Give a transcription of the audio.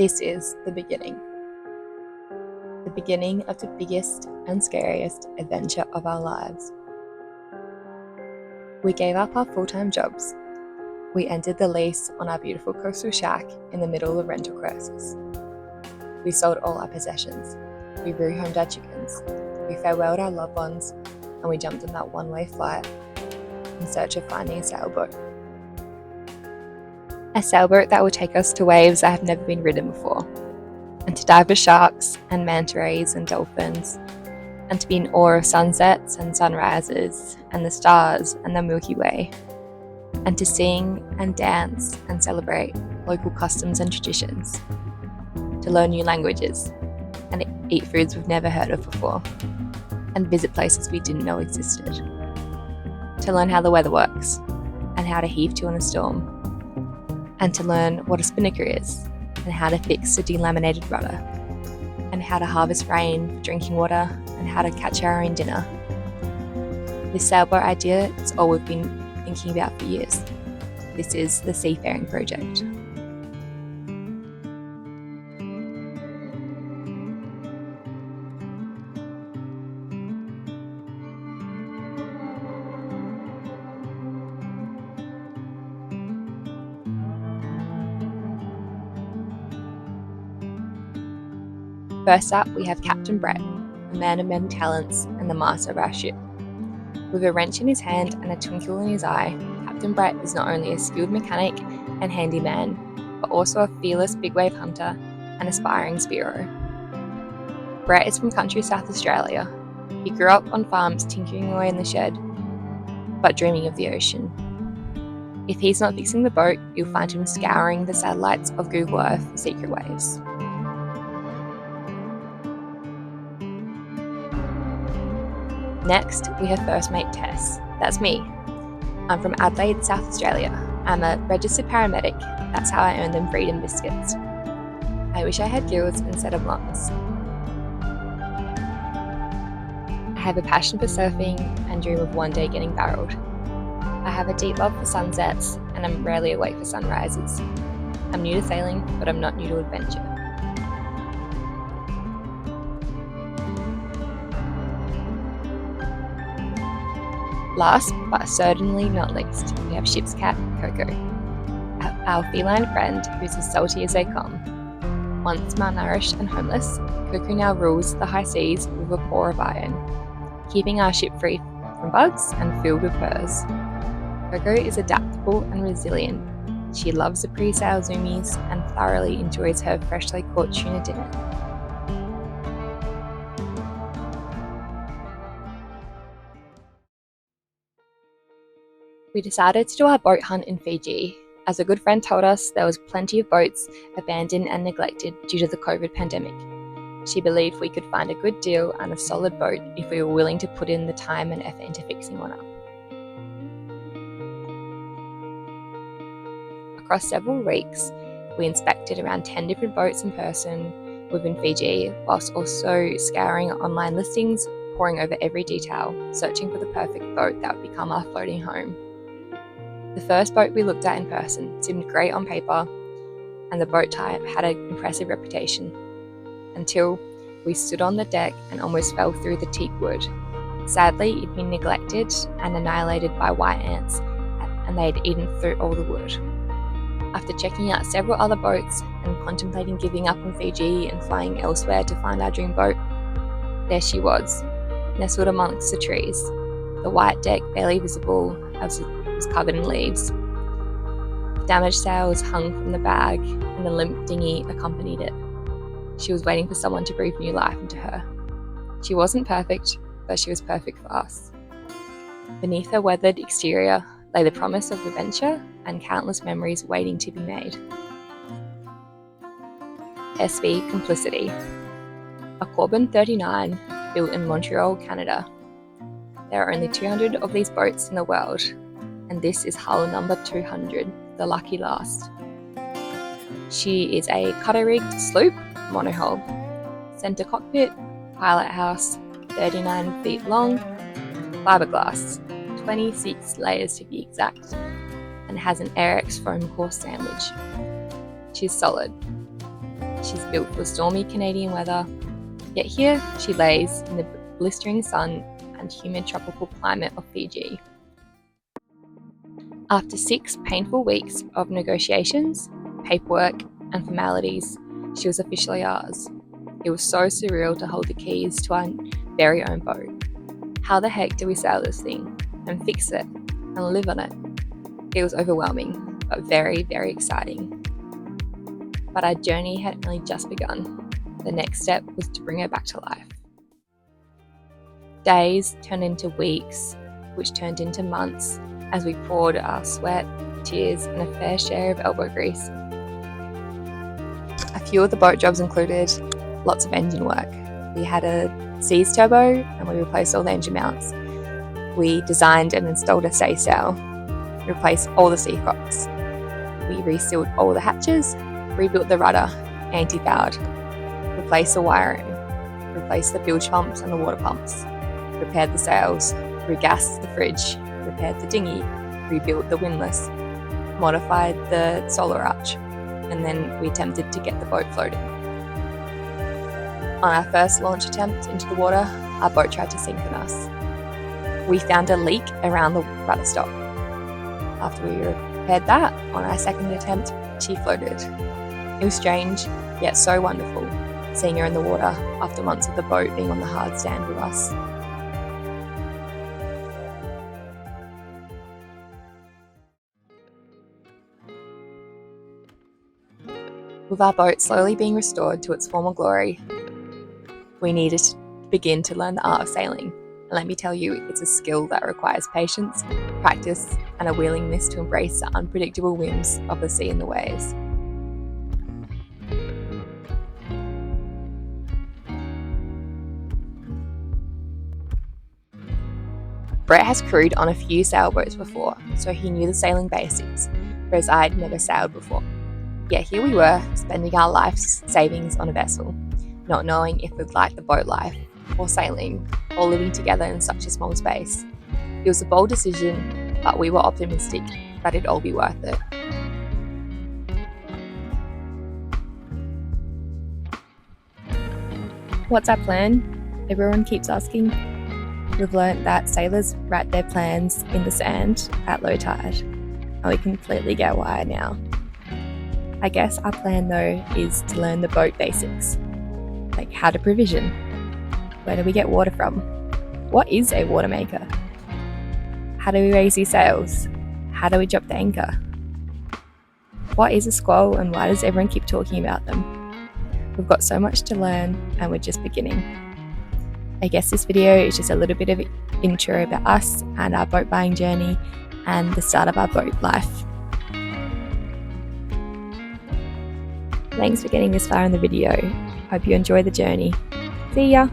This is the beginning of the biggest and scariest adventure of our lives. We gave up our full-time jobs. We ended the lease on our beautiful coastal shack in the middle of rental crisis. We sold all our possessions. We rehomed our chickens. We farewelled our loved ones, and we jumped on that one-way flight in search of finding a sailboat. A sailboat that will take us to waves that have never been ridden before, and to dive with sharks and manta rays and dolphins, and to be in awe of sunsets and sunrises and the stars and the Milky Way, and to sing and dance and celebrate local customs and traditions, to learn new languages and eat foods we've never heard of before, and visit places we didn't know existed, to learn how the weather works and how to heave to in a storm, and to learn what a spinnaker is and how to fix a delaminated rudder, and how to harvest rain for drinking water and how to catch our own dinner. This sailboat idea is all we've been thinking about for years. This is the Seafaring Project. First up, we have Captain Brett, a man of many talents and the master of our ship. With a wrench in his hand and a twinkle in his eye, Captain Brett is not only a skilled mechanic and handyman, but also a fearless big wave hunter and aspiring spearo. Brett is from country South Australia. He grew up on farms tinkering away in the shed, but dreaming of the ocean. If he's not fixing the boat, you'll find him scouring the satellites of Google Earth for secret waves. Next, we have first mate Tess. That's me. I'm from Adelaide, South Australia. I'm a registered paramedic. That's how I earn them freedom biscuits. I wish I had gills instead of lungs. I have a passion for surfing and dream of one day getting barreled. I have a deep love for sunsets and I'm rarely awake for sunrises. I'm new to sailing, but I'm not new to adventure. Last, but certainly not least, we have ship's cat, Coco, our feline friend who's as salty as they come. Once malnourished and homeless, Coco now rules the high seas with a core of iron, keeping our ship free from bugs and filled with furs. Coco is adaptable and resilient. She loves the pre-sail zoomies and thoroughly enjoys her freshly caught tuna dinner. We decided to do our boat hunt in Fiji, as a good friend told us there was plenty of boats abandoned and neglected due to the COVID pandemic. She believed we could find a good deal and a solid boat if we were willing to put in the time and effort into fixing one up. Across several weeks, we inspected around 10 different boats in person within Fiji, whilst also scouring online listings, poring over every detail, searching for the perfect boat that would become our floating home. The first boat we looked at in person seemed great on paper, and the boat type had an impressive reputation, until we stood on the deck and almost fell through the teak wood. Sadly, it'd been neglected and annihilated by white ants, and they had eaten through all the wood. After checking out several other boats and contemplating giving up on Fiji and flying elsewhere to find our dream boat, there she was, nestled amongst the trees, the white deck barely visible as it was covered in leaves. The damaged sails hung from the bag and the limp dinghy accompanied it. She was waiting for someone to breathe new life into her. She wasn't perfect, but she was perfect for us. Beneath her weathered exterior lay the promise of adventure and countless memories waiting to be made. SV Complicity, a Corbin 39 built in Montreal, Canada. There are only 200 of these boats in the world, and this is hull number 200, the lucky last. She is a cutter-rigged sloop, monohull, centre cockpit, pilot house, 39 feet long, fiberglass, 26 layers to be exact, and has an Airex foam core sandwich. She's solid. She's built for stormy Canadian weather, yet here she lays in the blistering sun and humid tropical climate of Fiji. After 6 painful weeks of negotiations, paperwork, and formalities, she was officially ours. It was so surreal to hold the keys to our very own boat. How the heck do we sail this thing and fix it and live on it? It was overwhelming, but very, very exciting. But our journey had only just begun. The next step was to bring her back to life. Days turned into weeks, which turned into months as we poured our sweat, tears, and a fair share of elbow grease. A few of the boat jobs included lots of engine work. We had a Seas turbo and we replaced all the engine mounts. We designed and installed a staysail, replaced all the sea cocks. We resealed all the hatches, rebuilt the rudder, anti-fouled, replaced the wiring, replaced the bilge pumps and the water pumps, repaired the sails, regassed the fridge, repaired the dinghy, rebuilt the windlass, modified the solar arch, and then we attempted to get the boat floating. On our first launch attempt into the water, our boat tried to sink on us. We found a leak around the rudder stop. After we repaired that, on our second attempt, she floated. It was strange, yet so wonderful, seeing her in the water after months of the boat being on the hard stand with us. With our boat slowly being restored to its former glory, we needed to begin to learn the art of sailing. And let me tell you, it's a skill that requires patience, practice, and a willingness to embrace the unpredictable whims of the sea and the waves. Brett has crewed on a few sailboats before, so he knew the sailing basics, whereas I'd never sailed before. Yet here we were, spending our life's savings on a vessel, not knowing if we'd like the boat life, or sailing, or living together in such a small space. It was a bold decision, but we were optimistic that it'd all be worth it. What's our plan? Everyone keeps asking. We've learnt that sailors write their plans in the sand at low tide, and we completely get why now. I guess our plan though is to learn the boat basics, like how to provision, where do we get water from, what is a water maker, how do we raise these sails, how do we drop the anchor, what is a squall and why does everyone keep talking about them. We've got so much to learn and we're just beginning. I guess this video is just a little bit of an intro about us and our boat buying journey and the start of our boat life. Thanks for getting this far in the video. Hope you enjoy the journey. See ya!